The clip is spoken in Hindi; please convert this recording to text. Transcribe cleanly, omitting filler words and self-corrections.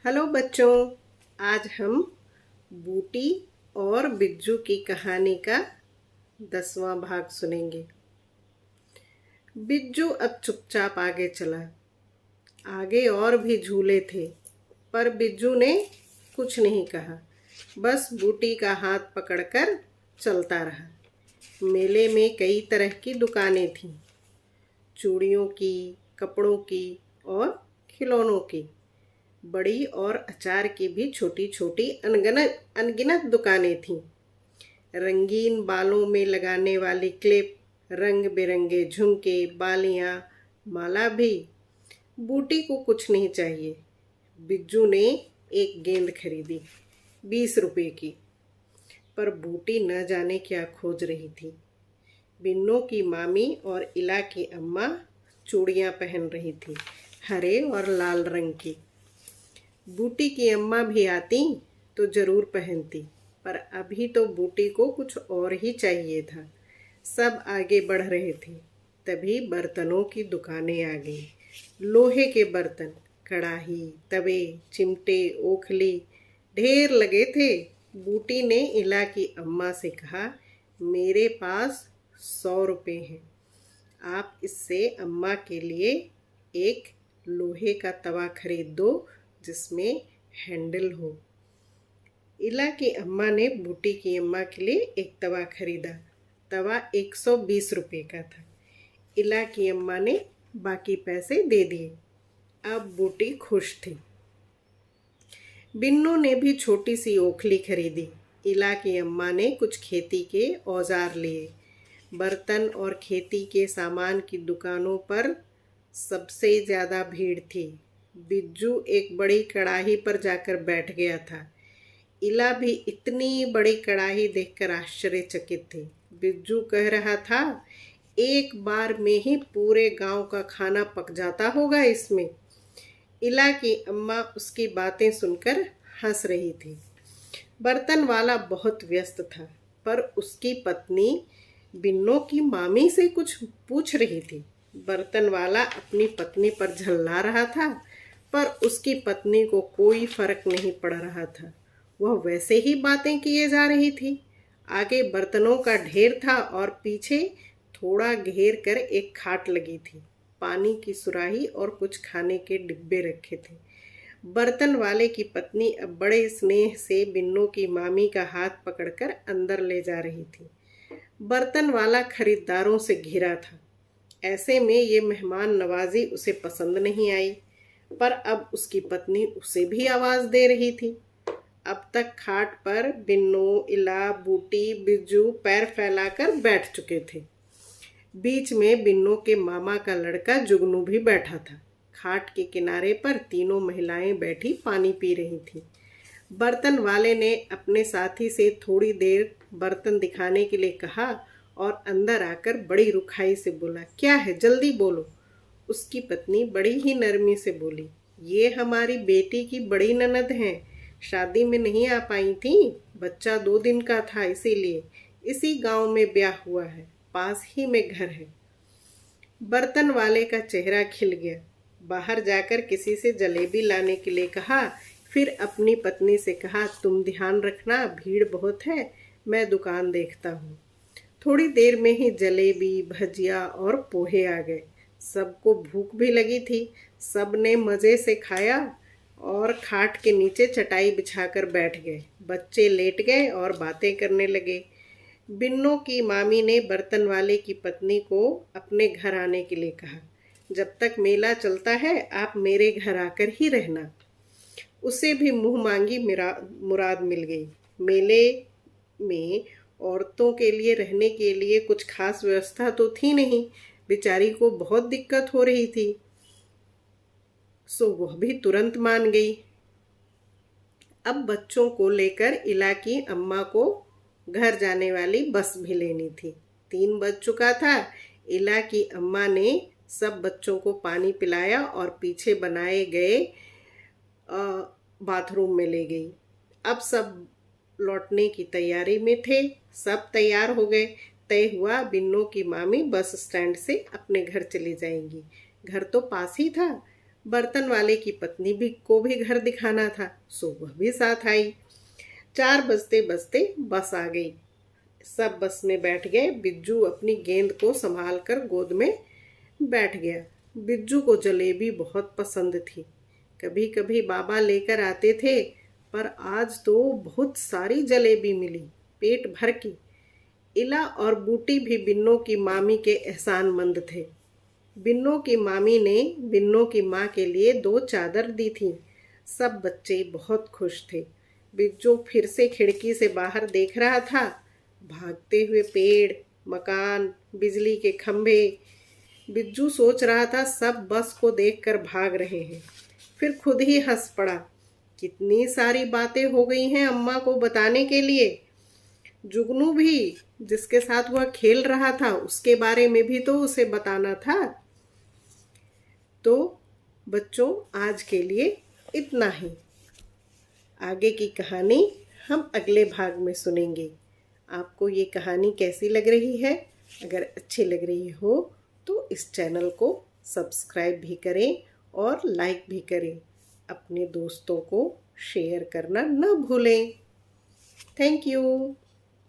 हेलो बच्चों, आज हम बूटी और बिज्जू की कहानी का 10वां भाग सुनेंगे। बिज्जू अब चुपचाप आगे चला। आगे और भी झूले थे, पर बिज्जू ने कुछ नहीं कहा, बस बूटी का हाथ पकड़कर चलता रहा। मेले में कई तरह की दुकानें थीं, चूड़ियों की, कपड़ों की और खिलौनों की। बड़ी और अचार की भी छोटी छोटी अनगिनत अनगिनत दुकानें थीं। रंगीन बालों में लगाने वाली क्लिप, रंग बिरंगे झुमके, बालियां, माला भी। बूटी को कुछ नहीं चाहिए। बिज्जू ने एक गेंद खरीदी, 20 रुपए की। पर बूटी न जाने क्या खोज रही थी। बिन्नों की मामी और इला की अम्मा चूड़ियां पहन रही थी, हरे और लाल रंग की। बूटी की अम्मा भी आती तो जरूर पहनती, पर अभी तो बूटी को कुछ और ही चाहिए था। सब आगे बढ़ रहे थे, तभी बर्तनों की दुकानें आ गई। लोहे के बर्तन, कढ़ाई, तवे, चिमटे, ओखली ढेर लगे थे। बूटी ने इला की अम्मा से कहा, मेरे पास 100 रुपए हैं, आप इससे अम्मा के लिए एक लोहे का तवा खरीद दो जिसमें हैंडल हो। इला की अम्मा ने बूटी की अम्मा के लिए एक तवा खरीदा। तवा 120 रुपए का था। इला की अम्मा ने बाकी पैसे दे दिए। अब बूटी खुश थी। बिन्नू ने भी छोटी सी ओखली खरीदी। इला की अम्मा ने कुछ खेती के औजार लिए। बर्तन और खेती के सामान की दुकानों पर सबसे ज्यादा भीड़ थी। बिज्जू एक बड़ी कड़ाही पर जाकर बैठ गया था। इला भी इतनी बड़ी कड़ाही देखकर आश्चर्यचकित थी। बिज्जू कह रहा था, एक बार में ही पूरे गांव का खाना पक जाता होगा इसमें। इला की अम्मा उसकी बातें सुनकर हंस रही थी। बर्तन वाला बहुत व्यस्त था, पर उसकी पत्नी बिन्नों की मामी से कुछ पूछ रही थी। बर्तन वाला अपनी पत्नी पर झल्ला रहा था, पर उसकी पत्नी को कोई फर्क नहीं पड़ रहा था। वह वैसे ही बातें किए जा रही थी। आगे बर्तनों का ढेर था और पीछे थोड़ा घेर कर एक खाट लगी थी। पानी की सुराही और कुछ खाने के डिब्बे रखे थे। बर्तन वाले की पत्नी अब बड़े स्नेह से बिन्नों की मामी का हाथ पकड़कर अंदर ले जा रही थी। बर्तन वाला खरीदारों से घिरा था। ऐसे में ये मेहमान नवाजी उसे पसंद नहीं आई, पर अब उसकी पत्नी उसे भी आवाज दे रही थी। अब तक खाट पर बिन्नू, इला, बूटी, बिज्जू पैर फैलाकर बैठ चुके थे। बीच में बिन्नों के मामा का लड़का जुगनू भी बैठा था। खाट के किनारे पर तीनों महिलाएं बैठी पानी पी रही थीं। बर्तन वाले ने अपने साथी से थोड़ी देर बर्तन दिखाने के लिए कहा और अंदर आकर बड़ी रुखाई से बोला, क्या है, जल्दी बोलो। उसकी पत्नी बड़ी ही नरमी से बोली, ये हमारी बेटी की बड़ी ननद हैं, शादी में नहीं आ पाई थी। बच्चा 2 दिन का था, इसीलिए इसी गांव में ब्याह हुआ है, पास ही में घर है। बर्तन वाले का चेहरा खिल गया। बाहर जाकर किसी से जलेबी लाने के लिए कहा। फिर अपनी पत्नी से कहा, तुम ध्यान रखना, भीड़ बहुत है, मैं दुकान देखता हूँ। थोड़ी देर में ही जलेबी, भजिया और पोहे आ गए। सबको भूख भी लगी थी। सब ने मजे से खाया और खाट के नीचे चटाई बिछाकर बैठ गए। बच्चे लेट गए और बातें करने लगे। बिन्नों की मामी ने बर्तन वाले की पत्नी को अपने घर आने के लिए कहा। जब तक मेला चलता है आप मेरे घर आकर ही रहना। उसे भी मुंह मांगी मुराद मिल गई। मेले में औरतों के लिए रहने के लिए कुछ खास व्यवस्था तो थी नहीं। बेचारी को बहुत दिक्कत हो रही थी, सो वह भी तुरंत मान गई। अब बच्चों को लेकर इला की अम्मा को घर जाने वाली बस भी लेनी थी। 3 बज चुका था। इला की अम्मा ने सब बच्चों को पानी पिलाया और पीछे बनाए गए बाथरूम में ले गई। अब सब लौटने की तैयारी में थे। सब तैयार हो गए। तय हुआ, बिन्नों की मामी बस स्टैंड से अपने घर चली जाएंगी। घर तो पास ही था। बर्तन वाले की पत्नी भी को भी घर दिखाना था, सो वह भी साथ आई। 4 बजते बजते बस आ गई। सब बस में बैठ गए। बिज्जू अपनी गेंद को संभाल कर गोद में बैठ गया। बिज्जू को जलेबी बहुत पसंद थी। कभी कभी बाबा लेकर आते थे, पर आज तो बहुत सारी जलेबी मिली, पेट भर की। इला और बूटी भी बिन्नों की मामी के एहसानमंद थे। बिन्नों की मामी ने बिन्नों की माँ के लिए 2 चादर दी थी। सब बच्चे बहुत खुश थे। बिज्जू फिर से खिड़की से बाहर देख रहा था। भागते हुए पेड़, मकान, बिजली के खंभे। बिज्जू सोच रहा था सब बस को देखकर भाग रहे हैं। फिर खुद ही हंस पड़ा। कितनी सारी बातें हो गई हैं अम्मा को बताने के लिए। जुगनू भी, जिसके साथ वह खेल रहा था, उसके बारे में भी तो उसे बताना था। तो बच्चों, आज के लिए इतना ही। आगे की कहानी हम अगले भाग में सुनेंगे। आपको ये कहानी कैसी लग रही है? अगर अच्छी लग रही हो तो इस चैनल को सब्सक्राइब भी करें और लाइक भी करें। अपने दोस्तों को शेयर करना न भूलें। Thank you.